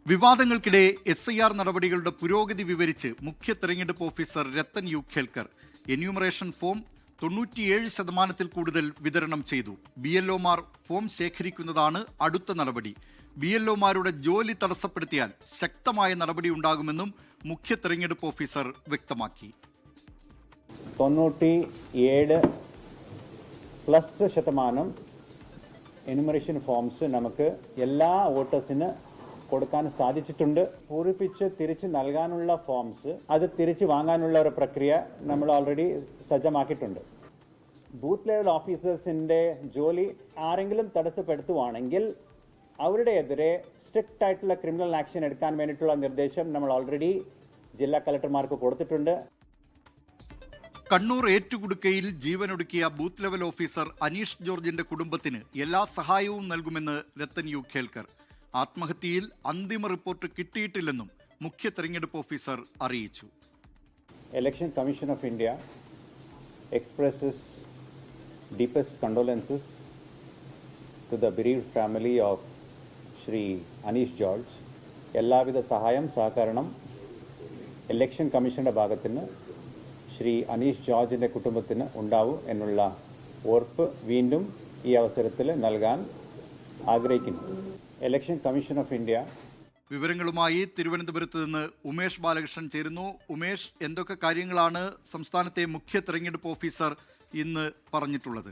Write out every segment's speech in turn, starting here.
വിവാദങ്ങൾക്കിടെ SIR നടപടികളുടെ പുരോഗതി വിവരിച്ച് മുഖ്യ തെരഞ്ഞെടുപ്പ് officer Rathan U Kelkar enumeration form 97% കൂടുതൽ വിതരണം ചെയ്തു. BLOമാർ ഫോം ശേഖരിക്കുന്നതാണ് അടുത്ത നടപടി. BLOമാരുടെ ജോലി തടസ്സപ്പെടുത്തിയാൽ ശക്തമായ നടപടി ഉണ്ടാകുമെന്നും മുഖ്യ തെരഞ്ഞെടുപ്പ് ഓഫീസർ വ്യക്തമാക്കി. 97% എന്യൂമറേഷൻ ഫോംസ് നമുക്ക് എല്ലാ വോട്ടേഴ്സിന് കൊടുക്കാൻ സാധിച്ചിട്ടുണ്ട്. പൂരിപ്പിച്ച് തിരിച്ച് നൽകാനുള്ള ഫോംസ് അത് തിരിച്ച് വാങ്ങാനുള്ള ഒരു പ്രക്രിയ നമ്മൾ ഓൾറെഡി സജ്ജമാക്കിയിട്ടുണ്ട്. ബൂത്ത് ലെവൽ ഓഫീസേഴ്സിന്റെ ജോലി ആരെങ്കിലും തടസ്സപ്പെടുത്തുവാണെങ്കിൽ അവരുടെ എതിരെ സ്ട്രിക്റ്റ് ആയിട്ടുള്ള ക്രിമിനൽ ആക്ഷൻ എടുക്കാൻ വേണ്ടിയിട്ടുള്ള നിർദ്ദേശം നമ്മൾ ഓൾറെഡി ജില്ലാ കളക്ടർമാർക്ക് കൊടുത്തിട്ടുണ്ട്. കണ്ണൂർ ഏറ്റുകുടുക്കയിൽ ജീവനൊടുക്കിയ ബൂത്ത് ലെവൽ ഓഫീസർ അനീഷ് ജോർജിന്റെ കുടുംബത്തിന് എല്ലാ സഹായവും നൽകുമെന്ന് രത്തൻ യു ഖേൽക്കർ. ആത്മഹത്യയിൽ അന്തിമ റിപ്പോർട്ട് കിട്ടിയിട്ടില്ലെന്നും മുഖ്യ തെരഞ്ഞെടുപ്പ് ഓഫീസർ അറിയിച്ചു. Election commission of India expresses deepest condolences to the bereaved family of Shri Anish George. എല്ലാവിധ സഹായം സഹകരണം ഇലക്ഷൻ കമ്മീഷന്റെ ഭാഗത്തിന് ശ്രീ അനീഷ് ജോർജിന്റെ കുടുംബത്തിന് ഉണ്ടാവും എന്നുള്ള ഉറപ്പ് വീണ്ടും ഈ അവസരത്തിൽ നൽകാൻ ആഗ്രഹിക്കുന്നു. ഇലക്ഷൻ കമ്മീഷൻ ഓഫ് ഇന്ത്യ വിവരങ്ങളുമായി തിരുവനന്തപുരത്ത് നിന്ന് ഉമേഷ് ബാലകൃഷ്ണൻ ചേരുന്നു. ഉമേഷ്, എന്തൊക്കെ കാര്യങ്ങളാണ് സംസ്ഥാനത്തെ മുഖ്യ തെരഞ്ഞെടുപ്പ് ഓഫീസർ ഇന്ന് പറഞ്ഞിട്ടുള്ളത്?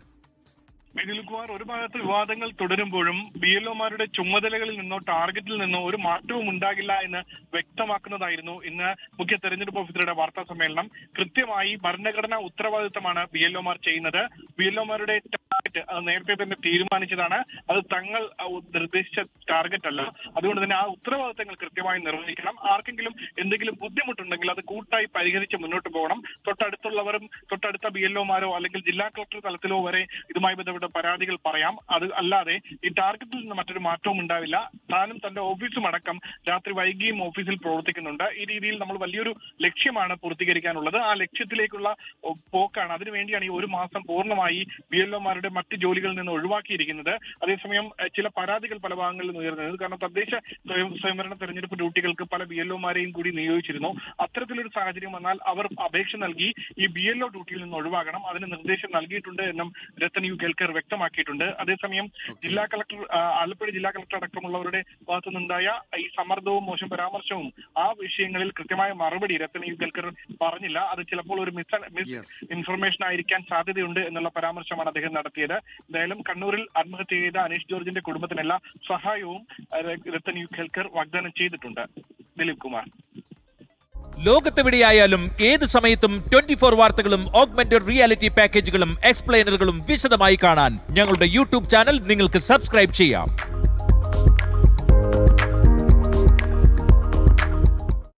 കുമാർ, ഒരു ഭാഗത്ത് വിവാദങ്ങൾ തുടരുമ്പോഴും BLOമാരുടെ ചുമതലകളിൽ നിന്നോ ടാർഗറ്റിൽ നിന്നോ ഒരു മാറ്റവും ഉണ്ടാകില്ല എന്ന് വ്യക്തമാക്കുന്നതായിരുന്നു ഇന്ന് മുഖ്യ തെരഞ്ഞെടുപ്പ് ഓഫീസറുടെ വാർത്താ സമ്മേളനം. കൃത്യമായി ഭരണഘടനാ ഉത്തരവാദിത്തമാണ് BLOമാർ ചെയ്യുന്നത്. BLOമാരുടെ ടാർഗറ്റ് അത് നേരത്തെ തന്നെ തീരുമാനിച്ചതാണ്. അത് തങ്ങൾ നിർദ്ദേശിച്ച ടാർഗറ്റ് അല്ല. അതുകൊണ്ട് തന്നെ ആ ഉത്തരവാദിത്തങ്ങൾ കൃത്യമായി നിർവഹിക്കണം. ആർക്കെങ്കിലും എന്തെങ്കിലും ബുദ്ധിമുട്ടുണ്ടെങ്കിൽ അത് കൂട്ടായി പരിഹരിച്ച് മുന്നോട്ട് പോകണം. തൊട്ടടുത്ത BLOമാരോ അല്ലെങ്കിൽ ജില്ലാ കളക്ടർ തലത്തിലോ വരെ ഇതുമായി ബന്ധപ്പെട്ട് പരാതികൾ പറയാം. അത് അല്ലാതെ ഈ ടാർഗറ്റിൽ നിന്ന് മറ്റൊരു മാറ്റവും ഉണ്ടാവില്ല. താനും തന്റെ ഓഫീസും അടക്കം രാത്രി വൈകിയും ഓഫീസിൽ പ്രവർത്തിക്കുന്നുണ്ട്. ഈ രീതിയിൽ നമ്മൾ വലിയൊരു ലക്ഷ്യമാണ് പൂർത്തീകരിക്കാനുള്ളത്. ആ ലക്ഷ്യത്തിലേക്കുള്ള പോക്കാണ്. അതിനുവേണ്ടിയാണ് ഈ ഒരു മാസം പൂർണ്ണമായി BLOമാരുടെ മറ്റ് ജോലികളിൽ നിന്ന് ഒഴിവാക്കിയിരിക്കുന്നത്. അതേസമയം ചില പരാതികൾ പല ഭാഗങ്ങളിൽ ഉയർന്നത് കാരണം തദ്ദേശ സ്വയംഭരണ തെരഞ്ഞെടുപ്പ് ഡ്യൂട്ടികൾക്ക് പല BLOമാരെയും കൂടി നിയോഗിച്ചിരുന്നു. അത്തരത്തിലൊരു സാഹചര്യം വന്നാൽ അവർ അപേക്ഷ നൽകി ഈ BLO ഡ്യൂട്ടിയിൽ നിന്ന് ഒഴിവാക്കണം. അതിന് നിർദ്ദേശം നൽകിയിട്ടുണ്ട് എന്നും രത്തൻ യു ഖേൽക്കർ വ്യക്തമാക്കിയിട്ടുണ്ട്. അതേസമയം ജില്ലാ കളക്ടർ ആലപ്പുഴ ജില്ലാ കളക്ടർ അടക്കമുള്ളവരുടെ ഭാഗത്തു നിന്നുണ്ടായ ഈ സമ്മർദ്ദവും മോശം പരാമർശവും ആ വിഷയങ്ങളിൽ കൃത്യമായ മറുപടി രത്തൻ യു ഖേൽക്കർ പറഞ്ഞില്ല. അത് ചിലപ്പോൾ ഒരു മിസ് ഇൻഫർമേഷൻ ആയിരിക്കാൻ സാധ്യതയുണ്ട് എന്നുള്ള പരാമർശമാണ് അദ്ദേഹം നടത്തിയത്. എന്തായാലും കണ്ണൂരിൽ ആത്മഹത്യ ചെയ്ത അനീഷ് ജോർജിന്റെ കുടുംബത്തിന് എല്ലാ സഹായവും രത്തൻ യു ഖേൽക്കർ വാഗ്ദാനം ചെയ്തിട്ടുണ്ട്. ദിലീപ് കുമാർ. ലോകത്തെവിടെയായാലും ഏത് സമയത്തും 24 വാർത്തകളും ഓഗ്മെന്റഡ് റിയാലിറ്റി പാക്കേജുകളും എക്സ്പ്ലെയിനറുകളും വിശദമായി കാണാൻ ഞങ്ങളുടെ യൂട്യൂബ് ചാനൽ നിങ്ങൾക്ക് സബ്സ്ക്രൈബ് ചെയ്യാം.